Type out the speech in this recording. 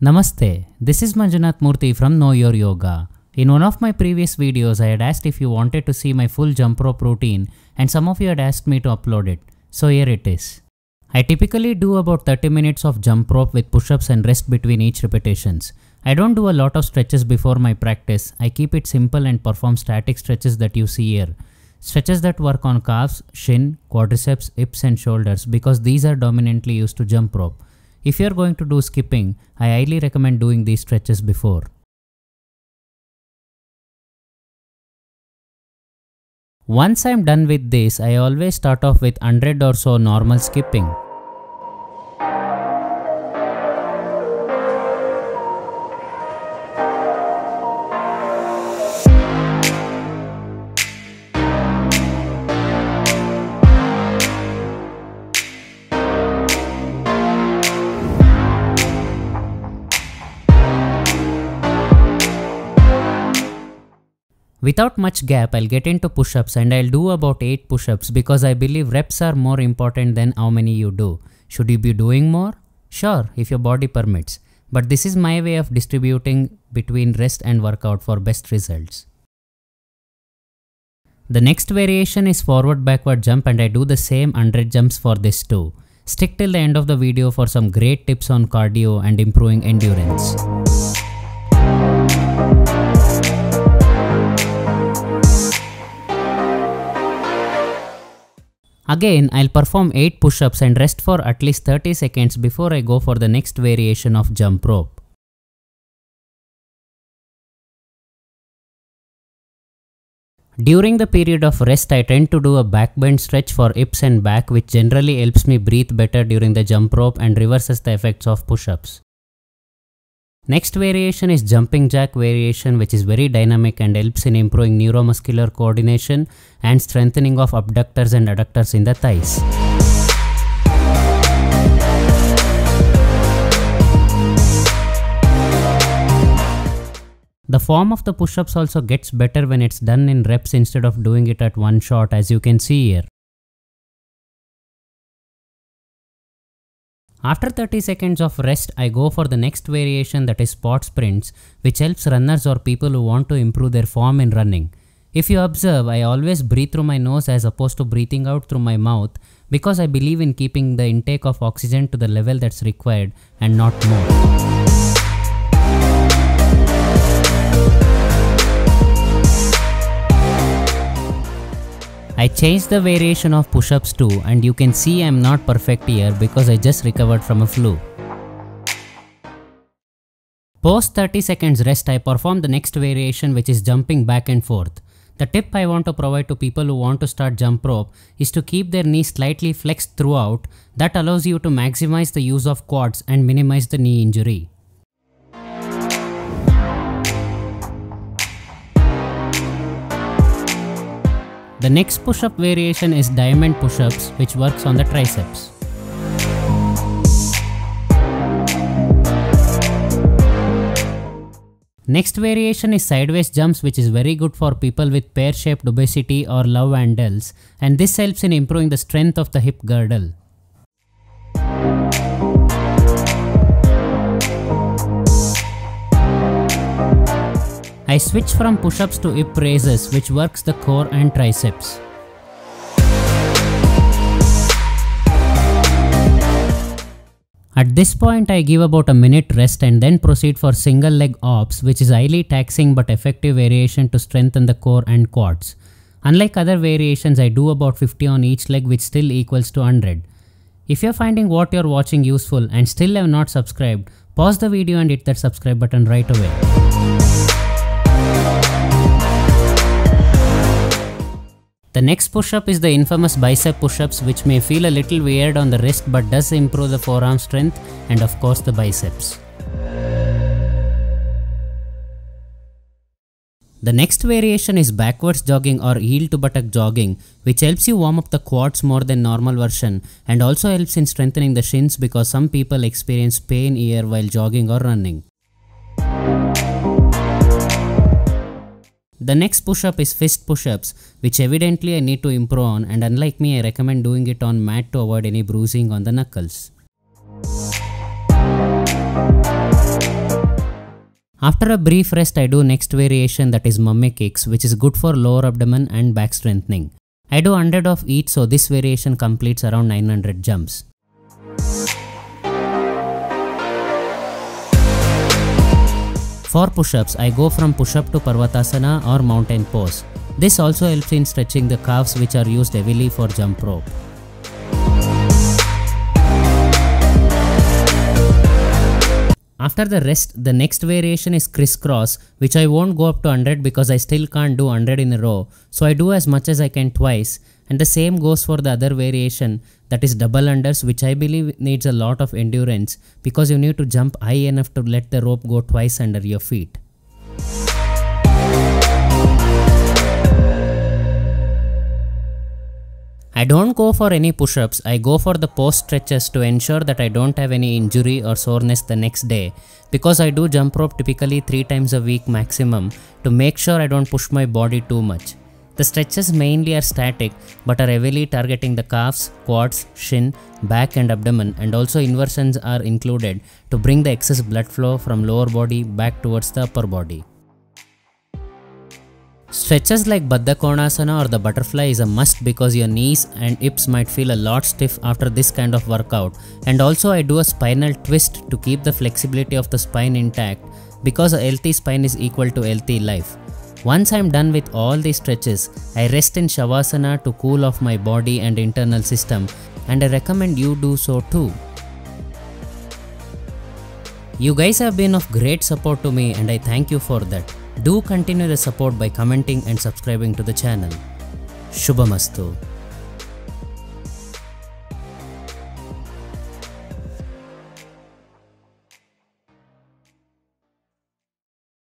Namaste, this is Manjunath Murthy from Know Your Yoga. In one of my previous videos, I had asked if you wanted to see my full jump rope routine and some of you had asked me to upload it. So here it is. I typically do about 30 minutes of jump rope with push-ups and rest between each repetitions. I don't do a lot of stretches before my practice. I keep it simple and perform static stretches that you see here. Stretches that work on calves, shin, quadriceps, hips and shoulders because these are dominantly used to jump rope. If you are going to do skipping, I highly recommend doing these stretches before. Once I am done with this, I always start off with 100 or so normal skipping. Without much gap, I'll get into push-ups and I'll do about 8 push-ups because I believe reps are more important than how many you do. Should you be doing more? Sure, if your body permits. But this is my way of distributing between rest and workout for best results. The next variation is forward-backward jump and I do the same 100 jumps for this too. Stick till the end of the video for some great tips on cardio and improving endurance. Again, I'll perform 8 push-ups and rest for at least 30 seconds before I go for the next variation of jump rope. During the period of rest, I tend to do a back bend stretch for hips and back, which generally helps me breathe better during the jump rope and reverses the effects of push-ups. Next variation is jumping jack variation, which is very dynamic and helps in improving neuromuscular coordination and strengthening of abductors and adductors in the thighs. The form of the push-ups also gets better when it's done in reps instead of doing it at one shot, as you can see here. After 30 seconds of rest, I go for the next variation, that is spot sprints, which helps runners or people who want to improve their form in running. If you observe, I always breathe through my nose as opposed to breathing out through my mouth because I believe in keeping the intake of oxygen to the level that's required and not more. I changed the variation of push-ups too, and you can see I'm not perfect here because I just recovered from a flu. Post 30 seconds rest, I perform the next variation, which is jumping back and forth. The tip I want to provide to people who want to start jump rope is to keep their knees slightly flexed throughout. That allows you to maximize the use of quads and minimize the knee injury. The next push-up variation is diamond push-ups, which works on the triceps. Next variation is sideways jumps, which is very good for people with pear-shaped obesity or love handles, and this helps in improving the strength of the hip girdle. I switch from push-ups to hip raises, which works the core and triceps. At this point, I give about a minute rest and then proceed for single leg ops, which is highly taxing but effective variation to strengthen the core and quads. Unlike other variations, I do about 50 on each leg, which still equals to 100. If you're finding what you're watching useful and still have not subscribed, pause the video and hit that subscribe button right away. The next push-up is the infamous bicep push-ups, which may feel a little weird on the wrist but does improve the forearm strength and of course the biceps. The next variation is backwards jogging or heel to buttock jogging, which helps you warm up the quads more than normal version and also helps in strengthening the shins because some people experience pain here while jogging or running. The next push-up is fist push-ups, which evidently I need to improve on, and unlike me, I recommend doing it on mat to avoid any bruising on the knuckles. After a brief rest, I do next variation, that is mummy kicks, which is good for lower abdomen and back strengthening. I do 100 of each, so this variation completes around 900 jumps. For push-ups, I go from push-up to Parvatasana or mountain pose. This also helps in stretching the calves, which are used heavily for jump rope. After the rest, the next variation is crisscross, which I won't go up to 100 because I still can't do 100 in a row, so I do as much as I can twice, and the same goes for the other variation, that is double unders, which I believe needs a lot of endurance because you need to jump high enough to let the rope go twice under your feet. I don't go for any push-ups, I go for the post stretches to ensure that I don't have any injury or soreness the next day, because I do jump rope typically 3 times a week maximum to make sure I don't push my body too much. The stretches mainly are static but are heavily targeting the calves, quads, shin, back and abdomen, and also inversions are included to bring the excess blood flow from lower body back towards the upper body. Stretches like Baddha Konasana or the butterfly is a must because your knees and hips might feel a lot stiff after this kind of workout, and also I do a spinal twist to keep the flexibility of the spine intact because a healthy spine is equal to healthy life. Once I am done with all these stretches, I rest in Shavasana to cool off my body and internal system, and I recommend you do so too. You guys have been of great support to me and I thank you for that. Do continue the support by commenting and subscribing to the channel. Shubhamastu.